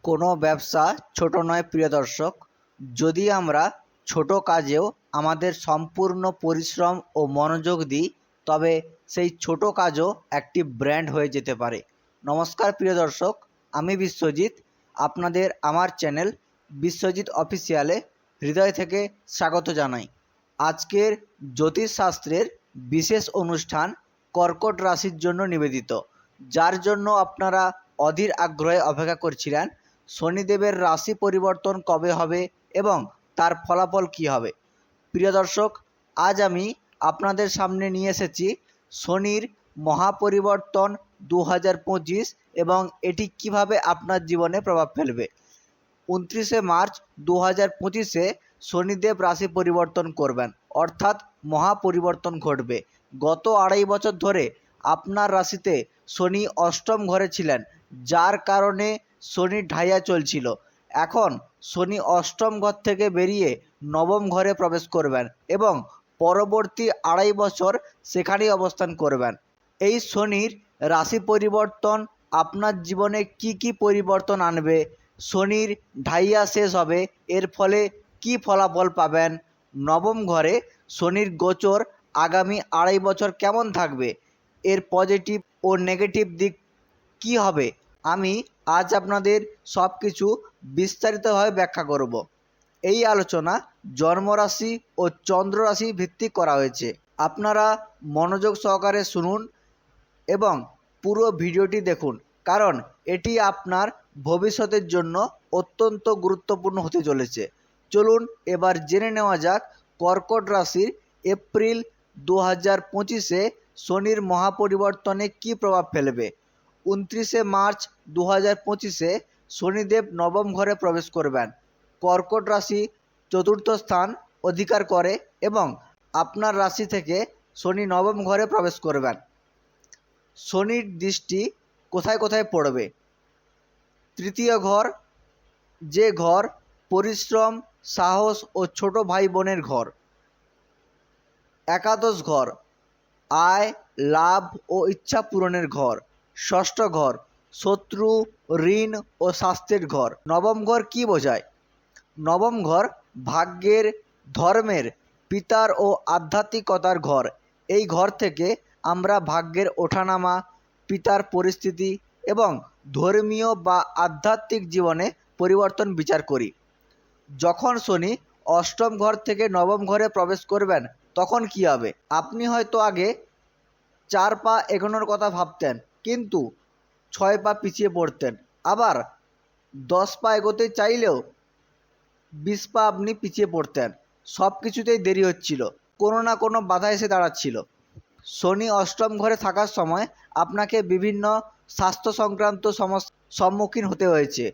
কোনো ব্যবসা ছোট নয় প্রিয় দর্শক। যদি আমরা ছোট কাজেও আমাদের সম্পূর্ণ পরিশ্রম ও মনোযোগ দিই, তবে সেই ছোট কাজও একটি ব্র্যান্ড হয়ে যেতে পারে। নমস্কার প্রিয় দর্শক, আমি বিশ্বজিৎ। আপনাদের আমার চ্যানেল বিশ্বজিৎ অফিসিয়ালে হৃদয় থেকে স্বাগত জানাই। আজকের জ্যোতিষশাস্ত্রের বিশেষ অনুষ্ঠান কর্কট রাশির জন্য নিবেদিত, যার জন্য আপনারা অধীর আগ্রহে অপেক্ষা করছিলেন। শনিদেবের রাশি পরিবর্তন কবে হবে এবং তার ফলাফল কী হবে। প্রিয় দর্শক, আজ আমি আপনাদের সামনে নিয়ে এসেছি শনির মহাপরিবর্তন 2025 এবং এটি কিভাবে আপনার জীবনে প্রভাব ফেলবে। 29শে মার্চ 2025-এ শনিদেব রাশি পরিবর্তন করবেন, অর্থাৎ মহাপরিবর্তন ঘটবে। গত 2.5 বছর ধরে আপনার রাশিতে শনি অষ্টম ঘরে ছিলেন, যার কারণে শনির ঢাইয়া চলছিল। এখন শনি অষ্টম ঘর থেকে বেরিয়ে নবম ঘরে প্রবেশ করবেন এবং পরবর্তী 2.5 বছর সেখানেই অবস্থান করবেন। এই শনির রাশি পরিবর্তন আপনার জীবনে কি কি পরিবর্তন আনবে, শনির ঢাইয়া শেষ হবে, এর ফলে কি ফলাফল পাবেন, নবম ঘরে শনির গোচর আগামী 2.5 বছর কেমন থাকবে, এর পজিটিভ ও নেগেটিভ দিক কি হবে, আমি আজ আপনাদের সব কিছু বিস্তারিতভাবে ব্যাখ্যা করব। এই আলোচনা জন্মরাশি ও চন্দ্ররাশি ভিত্তিক করা হয়েছে। আপনারা মনোযোগ সহকারে শুনুন এবং পুরো ভিডিওটি দেখুন, কারণ এটি আপনার ভবিষ্যতের জন্য অত্যন্ত গুরুত্বপূর্ণ হতে চলেছে। চলুন এবার জেনে নেওয়া যাক কর্কট রাশির এপ্রিল 2025-এ শনির মহাপরিবর্তনে কী প্রভাব ফেলবে। 29শে মার্চ 2025-এ শনিদেব নবম ঘরে প্রবেশ করবেন। কর্কট রাশি চতুর্থ স্থান অধিকার করে এবং আপনার রাশি থেকে শনি নবম ঘরে প্রবেশ করবেন। শনির দৃষ্টি কোথায় কোথায় পড়বে? তৃতীয় ঘর, যে ঘর পরিশ্রম, সাহস ও ছোট ভাই বোনের ঘর। একাদশ ঘর, আয়, লাভ ও ইচ্ছা পূরণের ঘর। ষষ্ঠ ঘর, শত্রু, ঋণ ও স্বাস্থ্যের ঘর। নবম ঘর কি বোঝায়? নবম ঘর ভাগ্যের, ধর্মের, পিতার ও আধ্যাত্মিকতার ঘর। এই ঘর থেকে আমরা ভাগ্যের ওঠানামা, পিতার পরিস্থিতি এবং ধর্মীয় বা আধ্যাত্মিক জীবনে পরিবর্তন বিচার করি। যখন শনি অষ্টম ঘর থেকে নবম ঘরে প্রবেশ করবেন, তখন কি হবে? আপনি হয়তো আগে 4 পা এগোনোর কথা ভাবতেন, কিন্তু 6 পা পিছিয়ে পড়তেন। আবার 10 পা এগোতে চাইলেও 20 পা আপনি পিছিয়ে পড়তেন। সব কিছুতেই দেরি হচ্ছিল, কোনো না কোনো বাধা এসে দাঁড়াচ্ছিল। শনি অষ্টম ঘরে থাকার সময় আপনাকে বিভিন্ন স্বাস্থ্য সংক্রান্ত সমস্যার সম্মুখীন হতে হয়েছে।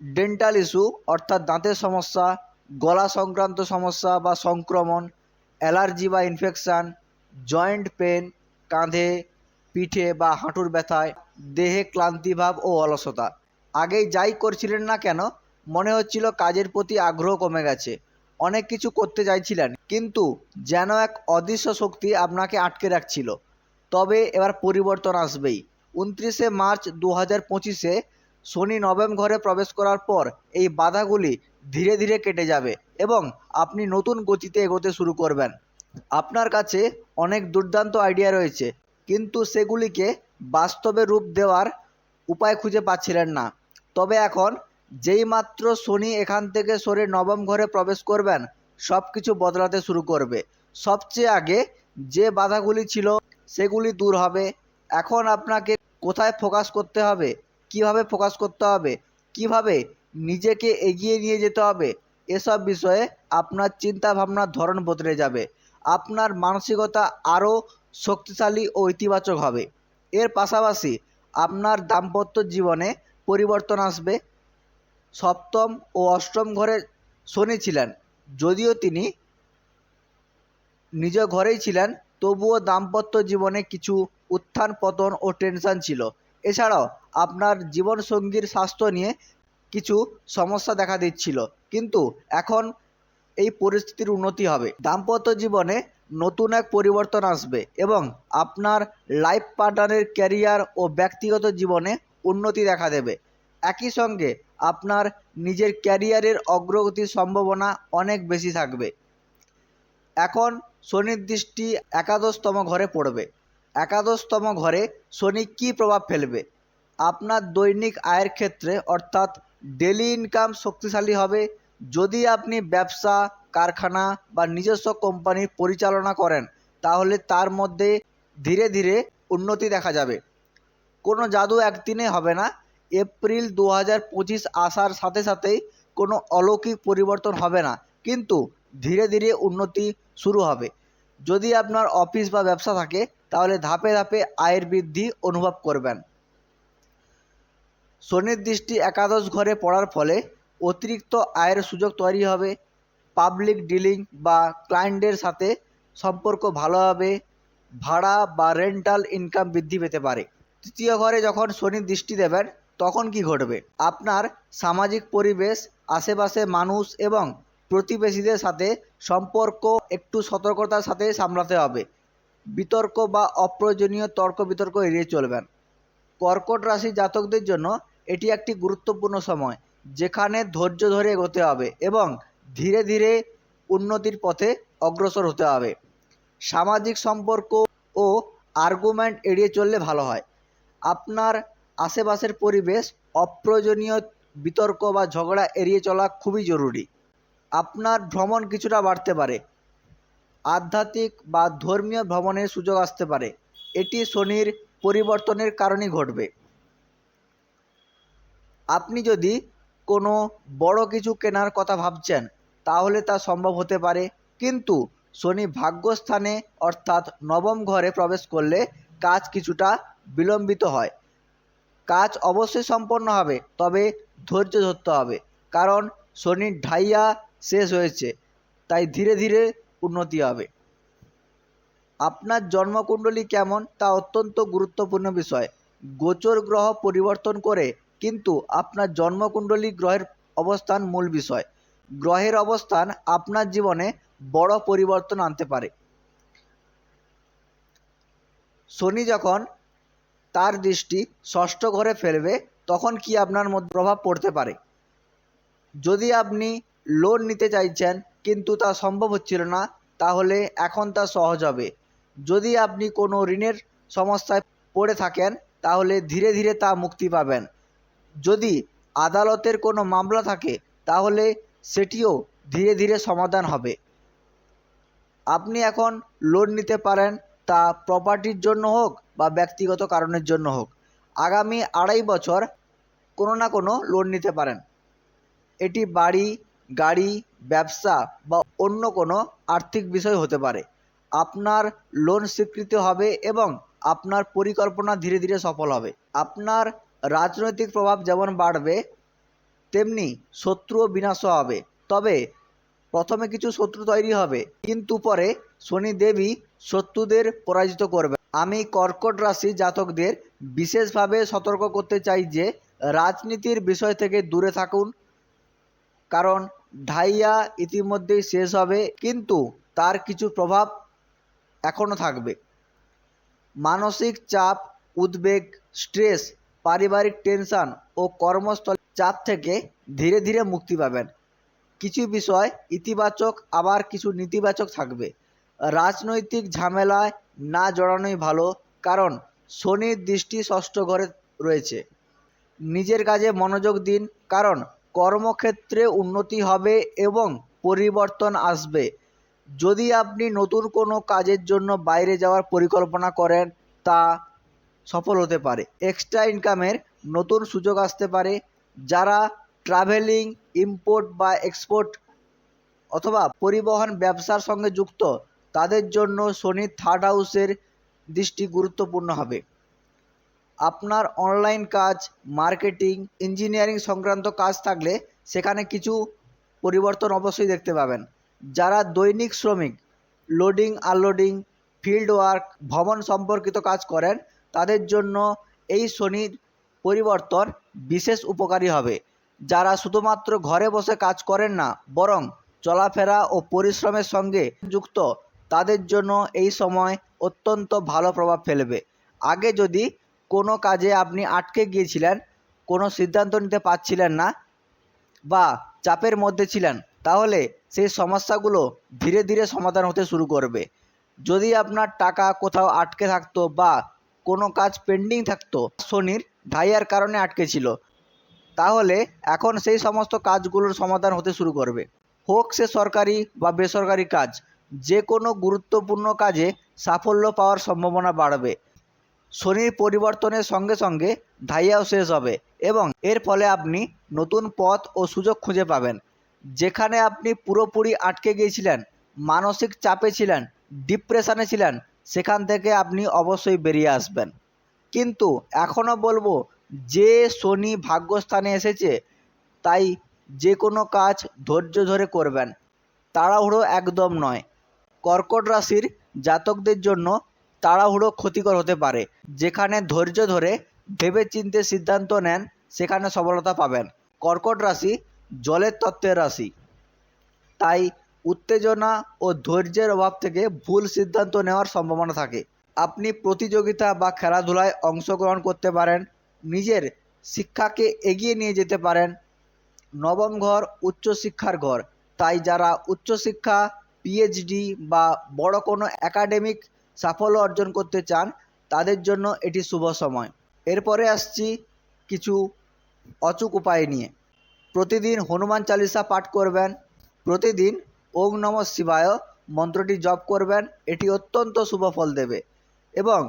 ডেন্টাল ইস্যু অর্থাৎ দাঁতের সমস্যা, গলা সংক্রান্ত সমস্যা বা সংক্রমণ, অ্যালার্জি বা ইনফেকশান, জয়েন্ট পেন, কাঁধে, পিঠে বা হাঁটুর ব্যথায়, দেহে ক্লান্তিভাব ও অলসতা। আগে যাই করছিলেন না কেন মনে হচ্ছিল কাজের প্রতি আগ্রহ কমে গেছে। অনেক কিছু করতে চাইছিলেন, কিন্তু যেন এক অদৃশ্য শক্তি আপনাকে আটকে রাখছিল। তবে এবার পরিবর্তন আসবেই। 29শে মার্চ 2025-এ শনি নবম ঘরে প্রবেশ করার পর এই বাধাগুলি ধীরে ধীরে কেটে যাবে এবং আপনি নতুন গতিতে এগোতে শুরু করবেন। আপনার কাছে অনেক দুর্দান্ত আইডিয়া রয়েছে, কিন্তু সেগুলিকে বাস্তবে রূপ দেওয়ার উপায় খুঁজে পাচ্ছিলেন না। তবে এখন যেই মাত্র শনি এখান থেকে সরে নবম ঘরে প্রবেশ করবেন, সব কিছু বদলাতে শুরু করবে। সবচেয়ে আগে যে বাধাগুলি ছিল সেগুলি দূর হবে। এখন আপনাকে কোথায় ফোকাস করতে হবে, কিভাবে ফোকাস করতে হবে, কিভাবে নিজেকে এগিয়ে নিয়ে যেতে হবে, এসব বিষয়ে আপনার চিন্তা ভাবনার ধরন বদলে যাবে। আপনার মানসিকতা আরও শক্তিশালী ও ইতিবাচক হবে। এর পাশাপাশি আপনার দাম্পত্য জীবনে পরিবর্তন আসবে। সপ্তম ও অষ্টম ঘরে শনি ছিলেন, যদিও তিনি নিজ ঘরেই ছিলেন, তবুও দাম্পত্য জীবনে কিছু উত্থান পতন ও টেনশন ছিল। এছাড়াও আপনার জীবনসঙ্গীর স্বাস্থ্য নিয়ে কিছু সমস্যা দেখা দিচ্ছিল, কিন্তু এখন এই পরিস্থিতির উন্নতি হবে। দাম্পত্য জীবনে নতুন এক পরিবর্তন আসবে এবং আপনার লাইফ পার্টনারের ক্যারিয়ার ও ব্যক্তিগত জীবনে উন্নতি দেখা দেবে। একই সঙ্গে আপনার নিজের ক্যারিয়ারের অগ্রগতির সম্ভাবনা অনেক বেশি থাকবে। এখন শনির দৃষ্টি একাদশতম ঘরে পড়বে। একাদশতম ঘরে শনি কী প্রভাব ফেলবে? আপনার দৈনিক আয়ের ক্ষেত্রে অর্থাৎ ডেলি ইনকাম শক্তিশালী হবে। যদি আপনি ব্যবসা, কারখানা বা নিজস্ব কোম্পানি পরিচালনা করেন তাহলে তার মধ্যে ধীরে ধীরে উন্নতি দেখা যাবে। কোনো জাদু একদিনে হবে না। এপ্রিল 2025 আসার সাথে সাথেই কোনো অলৌকিক পরিবর্তন হবে না, কিন্তু ধীরে ধীরে উন্নতি শুরু হবে। যদি আপনার অফিস বা ব্যবসা থাকে তাহলে ধাপে ধাপে আয়ের বৃদ্ধি অনুভব করবেন। শনির দৃষ্টি একাদশ ঘরে পড়ার ফলে অতিরিক্ত আয়ের সুযোগ তৈরি হবে। পাবলিক ডিলিং বা ক্লায়েন্টের সাথে সম্পর্ক ভালো হবে। ভাড়া বা রেন্টাল ইনকাম বৃদ্ধি পেতে পারে। তৃতীয় ঘরে যখন শনি দৃষ্টি দেবেন তখন কি ঘটবে? আপনার সামাজিক পরিবেশ, আশেপাশে মানুষ এবং প্রতিবেশীদের সাথে সম্পর্ক একটু সতর্কতার সাথে সামলাতে হবে। বিতর্ক বা অপ্রয়োজনীয় তর্ক বিতর্ক এড়িয়ে চলবেন। কর্কট রাশি জাতকদের জন্য এটি একটি গুরুত্বপূর্ণ সময়, যেখানে ধৈর্য ধরে এগোতে হবে এবং ধীরে ধীরে উন্নতির পথে অগ্রসর হতে হবে। সামাজিক সম্পর্ক ও আর্গুমেন্ট এড়িয়ে চললে ভালো হয়। আপনার আশেপাশের পরিবেশ, অপ্রয়োজনীয় বিতর্ক বা ঝগড়া এড়িয়ে চলা খুবই জরুরি। আপনার ভ্রমণ কিছুটা বাড়তে পারে। আধ্যাত্মিক বা ধর্মীয় ভ্রমণের সুযোগ আসতে পারে। এটি শনির পরিবর্তনের কারণেই ঘটবে। আপনি যদি কোনো বড় কিছু কেনার কথা ভাবছেন তাহলে তা সম্ভব হতে পারে, কিন্তু শনি ভাগ্যস্থানে অর্থাৎ নবম ঘরে প্রবেশ করলে কাজ কিছুটা বিলম্বিত হয়। কাজ অবশ্যই সম্পন্ন হবে, তবে ধৈর্য ধরতে হবে, কারণ শনির ঢাইয়া শেষ হয়েছে, তাই ধীরে ধীরে উন্নতি হবে। আপনার জন্মকুণ্ডলী কেমন তা অত্যন্ত গুরুত্বপূর্ণ বিষয়। গোচর গ্রহ পরিবর্তন করে, কিন্তু আপনার জন্মকুণ্ডলী গ্রহের অবস্থান মূল বিষয়। গ্রহের অবস্থান আপনার জীবনে বড় পরিবর্তন আনতে পারে। শনি যখন তার দৃষ্টি ষষ্ঠ ঘরে ফেলবে তখন কি আপনার মধ্যে প্রভাব পড়তে পারে? যদি আপনি লোন নিতে চাইছেন কিন্তু তা সম্ভব হচ্ছিল না, তাহলে এখন তা সহজ হবে। যদি আপনি কোনো ঋণের সমস্যায় পড়ে থাকেন তাহলে ধীরে ধীরে তা মুক্তি পাবেন। যদি আদালতের কোনো মামলা থাকে তাহলে সেটিও ধীরে ধীরে সমাধান হবে। আপনি এখন লোন নিতে পারেন, তা প্রপার্টির জন্য হোক বা ব্যক্তিগত কারণের জন্য হোক। আগামী 2.5 বছর কোনো না কোনো লোন নিতে পারেন। এটি বাড়ি, গাড়ি, ব্যবসা বা অন্য কোনো আর্থিক বিষয় হতে পারে। আপনার লোন স্বীকৃত হবে এবং আপনার পরিকল্পনা ধীরে ধীরে সফল হবে। আপনার রাজনৈতিক প্রভাব যেমন বাড়বে তেমনি শত্রুও বিনাশ হবে। তবে প্রথমে কিছু শত্রু তৈরি হবে, কিন্তু পরে শনিদেবই শত্রুদের পরাজিত করবে। আমি কর্কট রাশি জাতকদের বিশেষভাবে সতর্ক করতে চাই যে রাজনীতির বিষয় থেকে দূরে থাকুন, কারণ ঢাইয়া ইতিমধ্যেই শেষ হবে, কিন্তু তার কিছু প্রভাব এখনও থাকবে। মানসিক চাপ, উদ্বেগ, স্ট্রেস, পারিবারিক টেনশন ও কর্মস্থল চাপ থেকে ধীরে ধীরে মুক্তি পাবেন। কিছু বিষয় ইতিবাচক, আবার কিছু নেতিবাচক থাকবে। রাজনৈতিক ঝামেলায় না জড়ানোই ভালো, কারণ শনির দৃষ্টি ষষ্ঠ ঘরে রয়েছে। নিজের কাজে মনোযোগ দিন, কারণ কর্মক্ষেত্রে উন্নতি হবে এবং পরিবর্তন আসবে। যদি আপনি নতুন কোনো কাজের জন্য বাইরে যাওয়ার পরিকল্পনা করেন তা সফল হতে পারে। এক্সট্রা ইনকামের নতুন সুযোগ আসতে পারে। যারা ট্রাভেলিং, ইম্পোর্ট বা এক্সপোর্ট অথবা পরিবহন ব্যবসার সঙ্গে যুক্ত তাদের জন্য শনির থার্ড হাউসের দৃষ্টি গুরুত্বপূর্ণ হবে। আপনার অনলাইন কাজ, মার্কেটিং, ইঞ্জিনিয়ারিং সংক্রান্ত কাজ থাকলে সেখানে কিছু পরিবর্তন অবশ্যই দেখতে পাবেন। যারা দৈনিক শ্রমিক, লোডিং আনলোডিং, ফিল্ড ওয়ার্ক, ভ্রমণ সম্পর্কিত কাজ করেন তাদের জন্য এই শনির পরিবর্তন বিশেষ উপকারী হবে। যারা শুধুমাত্র ঘরে বসে কাজ করেন না, বরং চলাফেরা ও পরিশ্রমের সঙ্গে যুক্ত, তাদের জন্য এই সময় অত্যন্ত ভালো প্রভাব ফেলবে। আগে যদি কোনো কাজে আপনি আটকে গিয়েছিলেন, কোনো সিদ্ধান্ত নিতে পারছিলেন না বা চাপের মধ্যে ছিলেন, তাহলে সেই সমস্যাগুলো ধীরে ধীরে সমাধান হতে শুরু করবে। যদি আপনার টাকা কোথাও আটকে থাকতো বা কোনো কাজ পেন্ডিং থাকতো, শনির ঢাইয়ার কারণে আটকে ছিল, তাহলে এখন সেই সমস্ত কাজগুলোর সমাধান হতে শুরু করবে। হোক সে সরকারি বা বেসরকারি কাজ, যে কোনো গুরুত্বপূর্ণ কাজে সাফল্য পাওয়ার সম্ভাবনা বাড়বে। শনির পরিবর্তনের সঙ্গে সঙ্গে ঢাইয়াও শেষ হবে এবং এর ফলে আপনি নতুন পথ ও সুযোগ খুঁজে পাবেন। যেখানে আপনি পুরোপুরি আটকে গিয়েছিলেন, মানসিক চাপে ছিলেন, ডিপ্রেশনে ছিলেন, সেখান থেকে আপনি অবশ্যই বেরিয়ে আসবেন। কিন্তু এখনও বলবো, যে শনি ভাগ্যস্থানে এসেছে, তাই যে কোনো কাজ ধৈর্য ধরে করবেন, তাড়াহুড়ো একদম নয়। কর্কট রাশির জাতকদের জন্য তাড়াহুড়ো ক্ষতিকর হতে পারে। যেখানে ধৈর্য ধরে ভেবেচিন্তে সিদ্ধান্ত নেন, সেখানে সফলতা পাবেন। কর্কট রাশি জলের তত্ত্বের রাশি, তাই উত্তেজনা ও ধৈর্যের অভাব থেকে ভুল সিদ্ধান্ত নেওয়ার সম্ভাবনা থাকে। আপনি প্রতিযোগিতা বা খেলাধুলায় অংশগ্রহণ করতে পারেন, নিজের শিক্ষাকে এগিয়ে নিয়ে যেতে পারেন। নবম ঘর উচ্চশিক্ষার ঘর, তাই যারা উচ্চশিক্ষা, পিএইচডি বা বড় কোনো একাডেমিক সাফল্য অর্জন করতে চান, তাদের জন্য এটি শুভ সময়। এরপরে আসছি কিছু অচূক উপায় নিয়ে। প্রতিদিন হনুমান চালিসা পাঠ করবেন, প্রতিদিন ওং নমঃ শিবায় মন্ত্রটি জপ করবেন, এটি অত্যন্ত শুভ ফল দেবে, এবং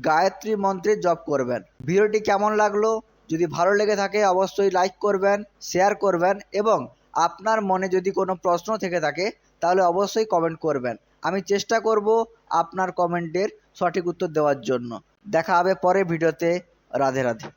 গায়ত্রী মন্ত্রের জপ করবেন। ভিডিওটি কেমন লাগলো? যদি ভালো লেগে থাকে অবশ্যই লাইক করবেন, শেয়ার করবেন, এবং আপনার মনে যদি কোনো প্রশ্ন থেকে থাকে তাহলে অবশ্যই কমেন্ট করবেন। আমি চেষ্টা করব আপনার কমেন্টের সঠিক উত্তর দেওয়ার জন্য। দেখা হবে পরের ভিডিওতে। রাধে রাধে।